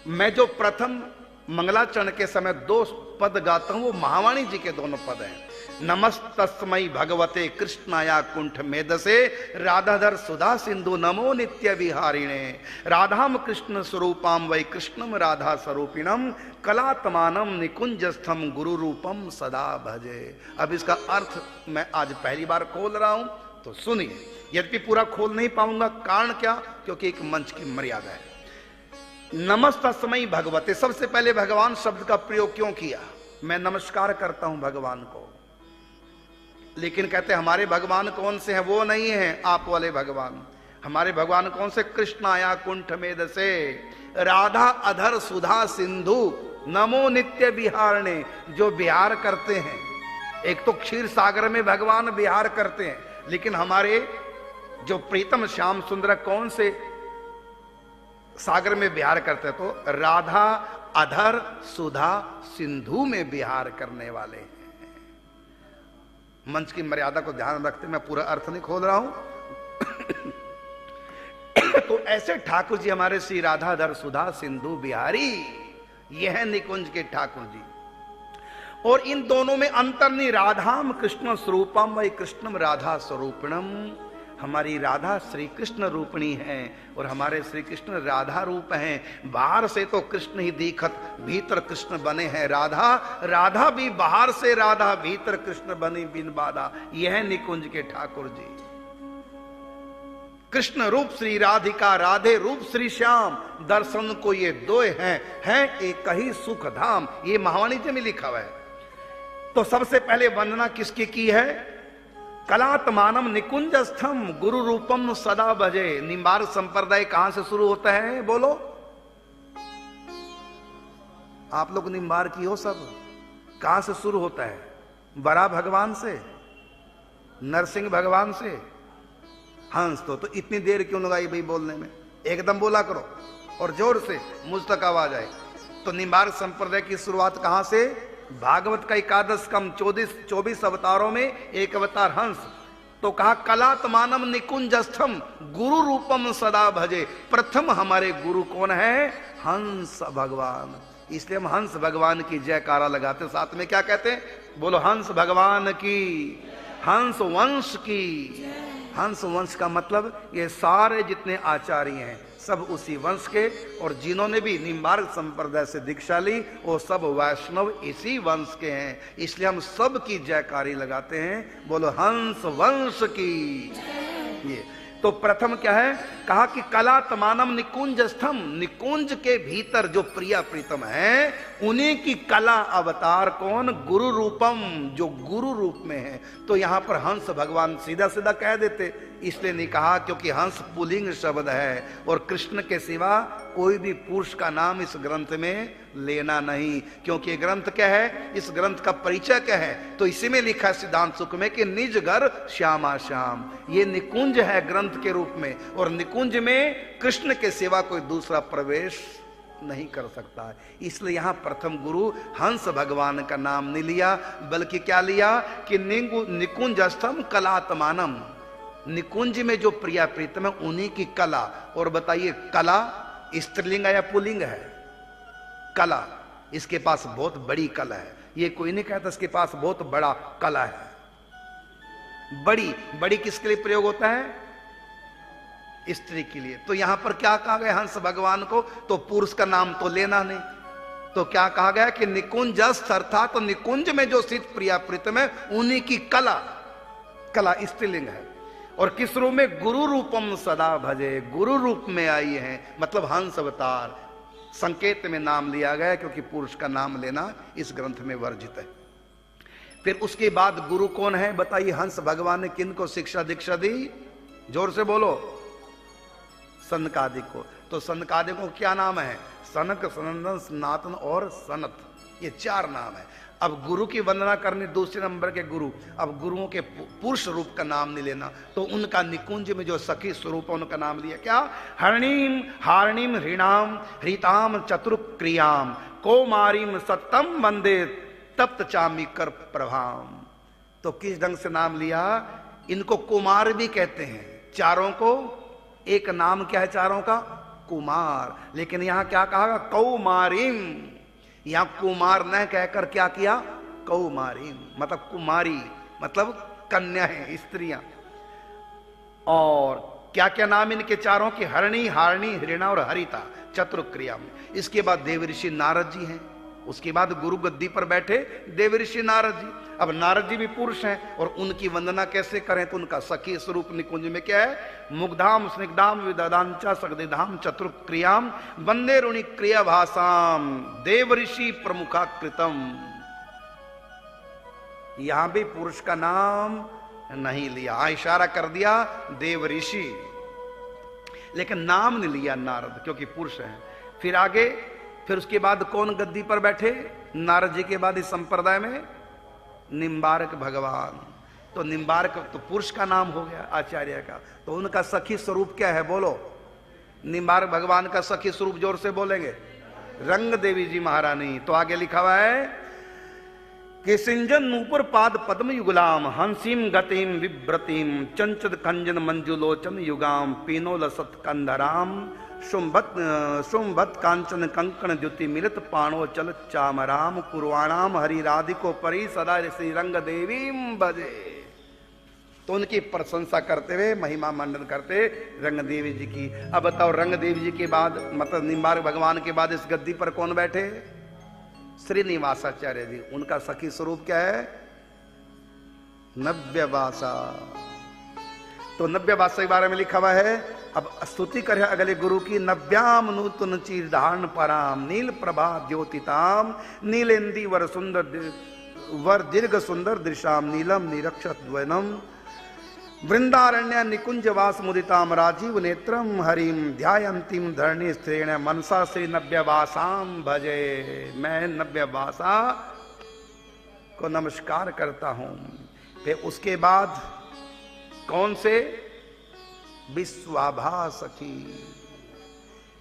मैं जो प्रथम मंगलाचरण के समय दो पद गाता हूं वो महावाणी जी के दोनों पद हैं। नमस्तस्मै भगवते कृष्णाया कुंठ मेदसे राधाधर सुधा सिंधु नमो नित्य विहारिणे राधाम कृष्ण स्वरूपाम वै कृष्णम राधा स्वरूपिणम कलात्मानम निकुंजस्थम गुरु रूपम सदा भजे। अब इसका अर्थ मैं आज पहली बार खोल रहा हूं तो सुनिए, यद्यपि पूरा खोल नहीं पाऊंगा। कारण क्या? क्योंकि एक मंच की मर्यादा है। नमस्तस्मै भगवते, सबसे पहले भगवान शब्द का प्रयोग क्यों किया? मैं नमस्कार करता हूं भगवान को, लेकिन कहते हमारे भगवान कौन से हैं? वो नहीं है आप वाले भगवान। हमारे भगवान कौन से? कृष्ण आया कुंठ मेद से राधा अधर सुधा सिंधु नमो नित्य विहारणे, जो विहार करते हैं। एक तो क्षीर सागर में भगवान विहार करते हैं, लेकिन हमारे जो प्रीतम श्याम सुंदर कौन से सागर में विहार करते हैं? तो राधा अधर सुधा सिंधु में विहार करने वाले हैं। मंच की मर्यादा को ध्यान रखते मैं पूरा अर्थ नहीं खोल रहा हूं। तो ऐसे ठाकुर जी हमारे श्री राधाधर सुधा सिंधु बिहारी, यह है निकुंज के ठाकुर जी। और इन दोनों में अंतर नहीं। राधाम कृष्ण स्वरूपम वै कृष्णम राधा स्वरूपिणम, हमारी राधा श्री कृष्ण रूपणी है और हमारे श्री कृष्ण राधा रूप हैं। बाहर से तो कृष्ण ही दिखत भीतर कृष्ण बने हैं राधा, राधा भी बाहर से राधा भीतर कृष्ण बनी बिन बाधा। यह निकुंज के ठाकुर जी। कृष्ण रूप श्री राधिका, राधे रूप श्री श्याम, दर्शन को ये दो हैं एक ही सुख धाम। ये महावाणी जी में लिखा हुआ है। तो सबसे पहले वंदना किसकी की है? कलात्मानम निकुंजस्थम गुरु रूपम सदा भजे। निम्बार संप्रदाय कहां से शुरू होता है? बोलो, आप लोग निम्बार की हो सब। कहां से शुरू होता है? बड़ा भगवान से, नरसिंह भगवान से, हंस। तो इतनी देर क्यों लगाई भाई बोलने में? एकदम बोला करो और जोर से, मुझ तक आवाज आए। तो निम्बार संप्रदाय की शुरुआत कहां से? भागवत का एकादश स्कंद 24 अवतारों में एक अवतार हंस। तो कहा कलात्मानम निकुंजस्थम गुरु रूपम सदा भजे। प्रथम हमारे गुरु कौन है? हंस भगवान। इसलिए हम हंस भगवान की जयकारा लगाते। साथ में क्या कहते हैं? बोलो, हंस भगवान की, हंस वंश की। हंस वंश का मतलब ये सारे जितने आचार्य हैं सब उसी वंश के, और जिन्होंने भी निम्बार्क संप्रदाय से दीक्षा ली वो सब वैष्णव इसी वंश के हैं। इसलिए हम सब की जयकारी लगाते हैं। बोलो हंस वंश की। ये तो प्रथम क्या है? कहा कि कलात्मानम निकुंजस्थम, निकुंज के भीतर जो प्रिया प्रीतम है उन्हीं की कला अवतार कौन? गुरु रूपम, जो गुरु रूप में है। तो यहां पर हंस भगवान सीधा सीधा कह देते, इसलिए नहीं कहा क्योंकि हंस पुल्लिंग शब्द है और कृष्ण के सिवा कोई भी पुरुष का नाम इस ग्रंथ में लेना नहीं। क्योंकि ये ग्रंथ क्या है? इस ग्रंथ का परिचय क्या है? तो इसी में लिखा है सिद्धांत सुख में कि निज घर श्यामा श्याम। ये निकुंज है ग्रंथ के रूप में, और निकुंज में कृष्ण के सिवा कोई दूसरा प्रवेश नहीं कर सकता है। इसलिए यहां प्रथम गुरु हंस भगवान का नाम नहीं लिया, बल्कि क्या लिया कि निकुंजस्थम कलात्मानम, निकुंज में जो प्रिया प्रीतम है उन्हीं की कला। और बताइए, कला स्त्रीलिंग है या पुल्लिंग है? कला। इसके पास बहुत बड़ी कला है। ये कोई नहीं कहता इसके पास बहुत बड़ा कला है। बड़ी बड़ी किसके लिए प्रयोग होता है? स्त्री के लिए। तो यहां पर क्या कहा गया हंस भगवान को? तो पुरुष का नाम तो लेना नहीं। तो क्या कहा गया कि निकुंजस्थ, अर्थात तो निकुंज में जो स्थित प्रिया प्रीतम है उन्हीं की कला। कला स्त्रीलिंग है। और किस रूप में? गुरु रूपम सदा भजे, गुरु रूप में आई है, मतलब हंस अवतार। संकेत में नाम लिया गया क्योंकि पुरुष का नाम लेना इस ग्रंथ में वर्जित है। फिर उसके बाद गुरु कौन है? बताइए, हंस भगवान ने किन को शिक्षा दीक्षा दी? जोर से बोलो। सनकादिक को। तो सनकादिक को क्या नाम है? सनक, सनंदन, सनातन और सनत, ये चार नाम है। अब गुरु की वंदना करनी, दूसरे नंबर के गुरु। अब गुरुओं के पुरुष रूप का नाम नहीं लेना, तो उनका निकुंज में जो सखी स्वरूप उनका नाम लिया। क्या? हरणीम हारणीम हृणाम हृताम चतुर्क्रियाम कौमारीम सत्तम वंदे तप्त चामी कर प्रभाम। तो किस ढंग से नाम लिया? इनको कुमार भी कहते हैं। चारों को एक नाम क्या है चारों का? कुमार। लेकिन यहां क्या कहा, कौमारीम। यहां कुमार न कहकर क्या किया, कौमारीम, मतलब कुमारी, मतलब कन्या है, स्त्रियां। और क्या क्या नाम इनके चारों के, हरणी, हारणी, हरिणा और हरिता, चतुर्क्रिया में। इसके बाद देव ऋषि नारद जी हैं। उसके बाद गुरु गद्दी पर बैठे देव ऋषि नारद जी। अब नारद जी भी पुरुष हैं और उनकी वंदना कैसे करें, तो उनका सखी स्वरूप निकुंज में क्या है, मुग्धाम स्निग्धाम विददांचा सगदिधाम चतुर्क्रियाम वंदे ऋणि क्रिया भाषाम देव ऋषि प्रमुखाकृतम। यहां भी पुरुष का नाम नहीं लिया, इशारा कर दिया देव ऋषि, लेकिन नाम नहीं लिया नारद, क्योंकि पुरुष है। फिर आगे, फिर उसके बाद कौन गद्दी पर बैठे, नारद जी के बाद इस संप्रदाय में निम्बारक भगवान। तो निम्बारक तो पुरुष का नाम हो गया आचार्य का, तो उनका सखी स्वरूप क्या है, बोलो। निम्बारक भगवान का सखी स्वरूप जोर से बोलेंगे, रंग देवी जी महारानी। तो आगे लिखा हुआ है कि सिंजन नूपुर पाद पद्म युगलाम हंसीम गतिम विव्रतिम चंचद कंजन मंजुलोचन युगाम पीनो लसत कंधराम शुंभत कांचन कंकण द्युति मिलित पाणो चल चामराम कुर्वाणाम हरि राधिको परी सदा श्री रंग देवी बजे। तो उनकी प्रशंसा करते हुए महिमा मंडन करते रंग देवी जी की। अब बताओ, रंग देवी जी के बाद, मतलब निम्बारक भगवान के बाद इस गद्दी पर कौन बैठे, श्रीनिवासाचार्य जी। उनका सखी स्वरूप क्या है, नव्यवासा। तो नव्यवासा के बारे में लिखा हुआ है। अब स्तुति करे अगले गुरु की, नव्याम नूतन चीर धारण पराम नील प्रभा द्योतिताम नीलेंदी वर सुंदर वर दीर्घ सुंदर दृशाम नीलम निरक्षत द्वयनम वृंदारण्य निकुंज वास मुदिताम राजीव नेत्रम हरिम ध्यायंतिम धरणी स्त्रीण मनसा श्री नव्यवासाम भजे। मैं नव्यवासा को नमस्कार करता हूं। फिर उसके बाद कौन से, विश्वाभा सखी।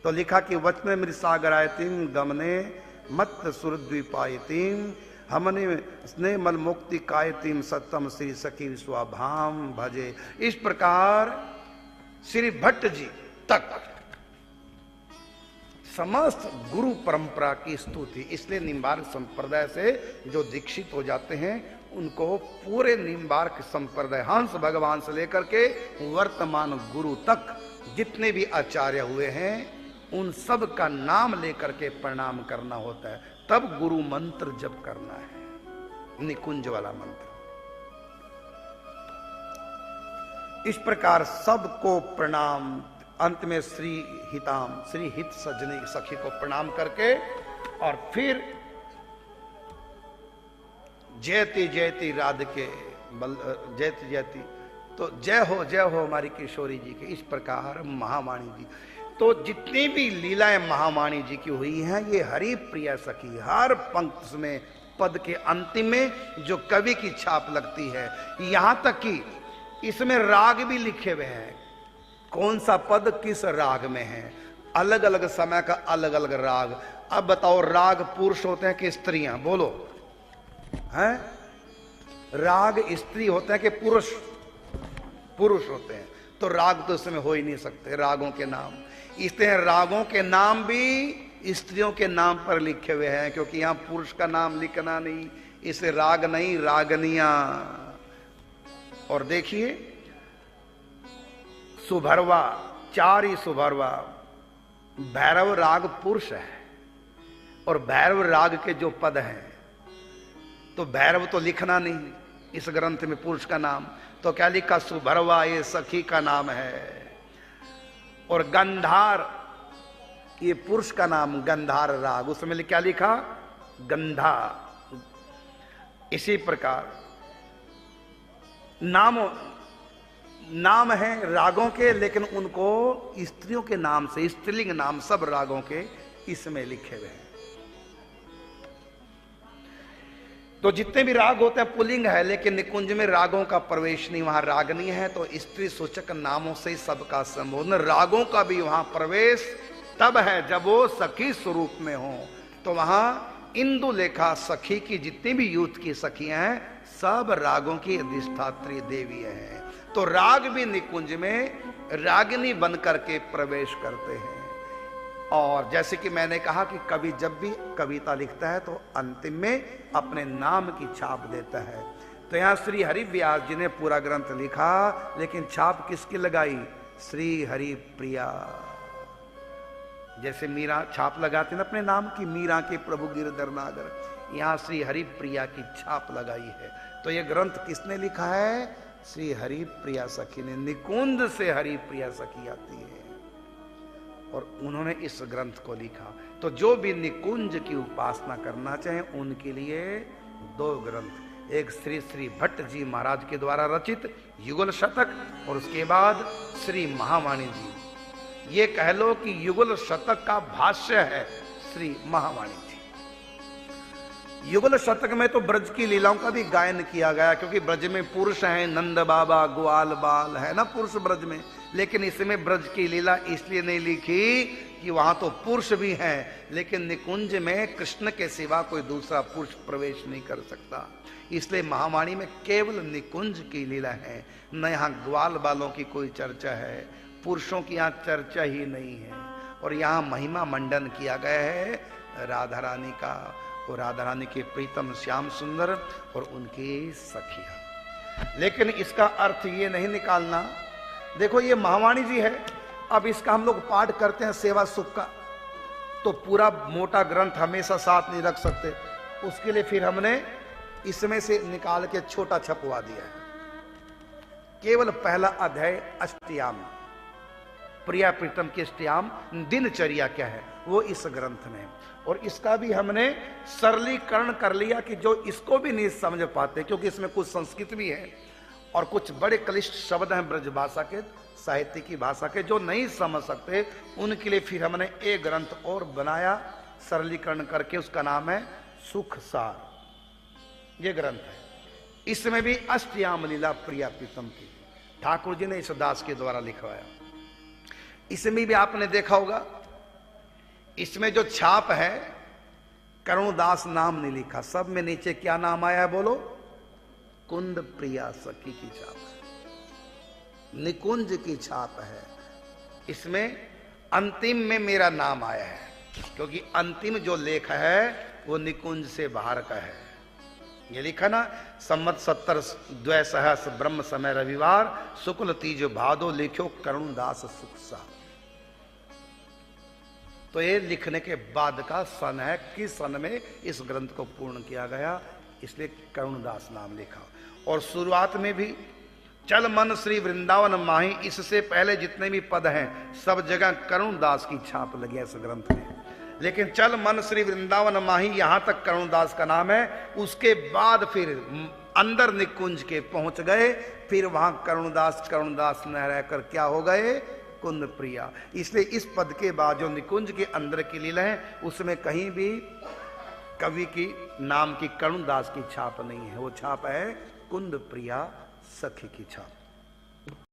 तो लिखा कि वचन मृसागरायतीम गमने मत सुरद्वीपायतीम हमने स्नेह मल मुक्ति कायतीम सत्यम श्री सखी विश्वाभाम भजे। इस प्रकार श्री भट्ट जी तक समस्त गुरु परंपरा की स्तुति। इसलिए निम्बार्क संप्रदाय से जो दीक्षित हो जाते हैं उनको पूरे निम्बार्क संप्रदाय हंस भगवान से लेकर के वर्तमान गुरु तक जितने भी आचार्य हुए हैं उन सब का नाम लेकर के प्रणाम करना होता है, तब गुरु मंत्र जप करना है, निकुंज वाला मंत्र। इस प्रकार सबको प्रणाम। अंत में श्री हिताम, श्री हित सजनी सखी को प्रणाम करके और फिर जयति जयति राधिके जयति जयति, तो जय हो हमारी किशोरी जी के। इस प्रकार महावाणी जी, तो जितनी भी लीलाएं महावाणी जी की हुई हैं ये हरि प्रिय सखी। हर पंक्ति में पद के अंतिम में जो कवि की छाप लगती है, यहां तक कि इसमें राग भी लिखे हुए हैं, कौन सा पद किस राग में है, अलग अलग समय का अलग अलग राग। अब बताओ, राग पुरुष होते हैं कि स्त्रियां, बोलो हैं? राग स्त्री होते हैं कि पुरुष? पुरुष होते हैं। तो राग तो इसमें हो ही नहीं सकते, रागों के नाम। इसलिए रागों के नाम भी स्त्रियों के नाम पर लिखे हुए हैं, क्योंकि यहां पुरुष का नाम लिखना नहीं, इसे राग नहीं, रागनियां। और देखिए सुभरवा, 4 ही सुभरवा। भैरव राग पुरुष है और भैरव राग के जो पद हैं, तो भैरव तो लिखना नहीं इस ग्रंथ में पुरुष का नाम, तो क्या लिखा, सुभरवा ये सखी का नाम है। और गंधार ये पुरुष का नाम, गंधार राग, उसमें क्या लिखा, गंधा। इसी प्रकार नाम है रागों के, लेकिन उनको स्त्रियों के नाम से, स्त्रीलिंग नाम सब रागों के इसमें लिखे हुए हैं। तो जितने भी राग होते हैं पुल्लिंग है, लेकिन निकुंज में रागों का प्रवेश नहीं, वहां रागनी है, तो स्त्री सूचक नामों से ही सबका संबोधन। रागों का भी वहां प्रवेश तब है जब वो सखी स्वरूप में हो। तो वहां इंदु लेखा सखी की जितनी भी यूथ की सखियां हैं सब रागों की अधिष्ठात्री देवी हैं। तो राग भी निकुंज में रागिनी बन करके प्रवेश करते हैं। और जैसे कि मैंने कहा कि कवि जब भी कविता लिखता है तो अंतिम में अपने नाम की छाप देता है। तो यहां श्री हरि व्यास जी ने पूरा ग्रंथ लिखा, लेकिन छाप किसकी लगाई? श्री हरि प्रिया। जैसे मीरा छाप लगाते ना अपने नाम की, मीरा के प्रभु गिरधर नागर, यहां श्री हरि प्रिया की छाप लगाई है। तो यह ग्रंथ किसने लिखा है? श्री हरि प्रिया सखी ने। निकुंज से हरि प्रिया सखी आती है और उन्होंने इस ग्रंथ को लिखा। तो जो भी निकुंज की उपासना करना चाहें उनके लिए दो ग्रंथ, एक श्री श्री भट्ट जी महाराज के द्वारा रचित युगल शतक और उसके बाद श्री महावाणी जी। ये कह लो कि युगल शतक का भाष्य है श्री महावाणी जी। युगल शतक में तो ब्रज की लीलाओं का भी गायन किया गया, क्योंकि ब्रज में पुरुष हैं, नंद बाबा ग्वाल बाल है ना पुरुष ब्रज में। लेकिन इसमें ब्रज की लीला इसलिए नहीं लिखी कि वहां तो पुरुष भी हैं, लेकिन निकुंज में कृष्ण के सिवा कोई दूसरा पुरुष प्रवेश नहीं कर सकता। इसलिए महावाणी में केवल निकुंज की लीला है, न यहाँ ग्वाल बालों की कोई चर्चा है, पुरुषों की यहाँ चर्चा ही नहीं है। और यहाँ महिमा मंडन किया गया है राधा रानी का, और राधा रानी के प्रीतम श्याम सुंदर और उनकी सखियां। लेकिन इसका अर्थ ये नहीं निकालना, देखो ये महावाणी जी है, अब इसका हम लोग पाठ करते हैं सेवा सुख का, तो पूरा मोटा ग्रंथ हमेशा साथ नहीं रख सकते, उसके लिए फिर हमने इसमें से निकाल के छोटा छपवा दिया है। केवल पहला अध्याय अष्टयाम, प्रिया प्रीतम की अष्टयाम दिनचर्या क्या है वो इस ग्रंथ में, और इसका भी हमने सरलीकरण कर लिया कि जो इसको भी नहीं समझ पाते, क्योंकि इसमें कुछ संस्कृत भी है और कुछ बड़े क्लिष्ट शब्द हैं ब्रज भाषा के, साहित्य की भाषा के, जो नहीं समझ सकते उनके लिए फिर हमने एक ग्रंथ और बनाया सरलीकरण करके, उसका नाम है सुख सार। ये ग्रंथ है, इसमें भी अष्टयाम लीला प्रिया प्रीतम की ठाकुर जी ने इस दास के द्वारा लिखवाया। इसमें भी आपने देखा होगा, इसमें जो छाप है करुणदास नाम नहीं लिखा, सब में नीचे क्या नाम आया है बोलो? कुंद प्रिया सखी की छाप है, निकुंज की छाप है। इसमें अंतिम में मेरा नाम आया है, क्योंकि अंतिम जो लेख है वो निकुंज से बाहर का है। ये लिखा ना, संवत 70 द्वैसहस ब्रह्म समय रविवार शुक्ल तीज भादो लिखो करुणदास सुख सा। तो ये लिखने के बाद का सन है, किस सन में इस ग्रंथ को पूर्ण किया गया, इसलिए करुणदास नाम लिखा। और शुरुआत में भी चल मन श्री वृंदावन माही, इससे पहले जितने भी पद हैं सब जगह करुणदास की छाप लगी है इस ग्रंथ में। लेकिन चल मन श्री वृंदावन माही यहां तक करुणदास का नाम है, उसके बाद फिर अंदर निकुंज के पहुंच गए, फिर वहां करुणदास न रहकर क्या हो गए? कुंद प्रिया। इसलिए इस पद के बाद जो निकुंज के अंदर की लीला है उसमें कहीं भी कवि की नाम की करुणदास की छाप नहीं है, वो छाप है कुंद प्रिया सखी की छाप।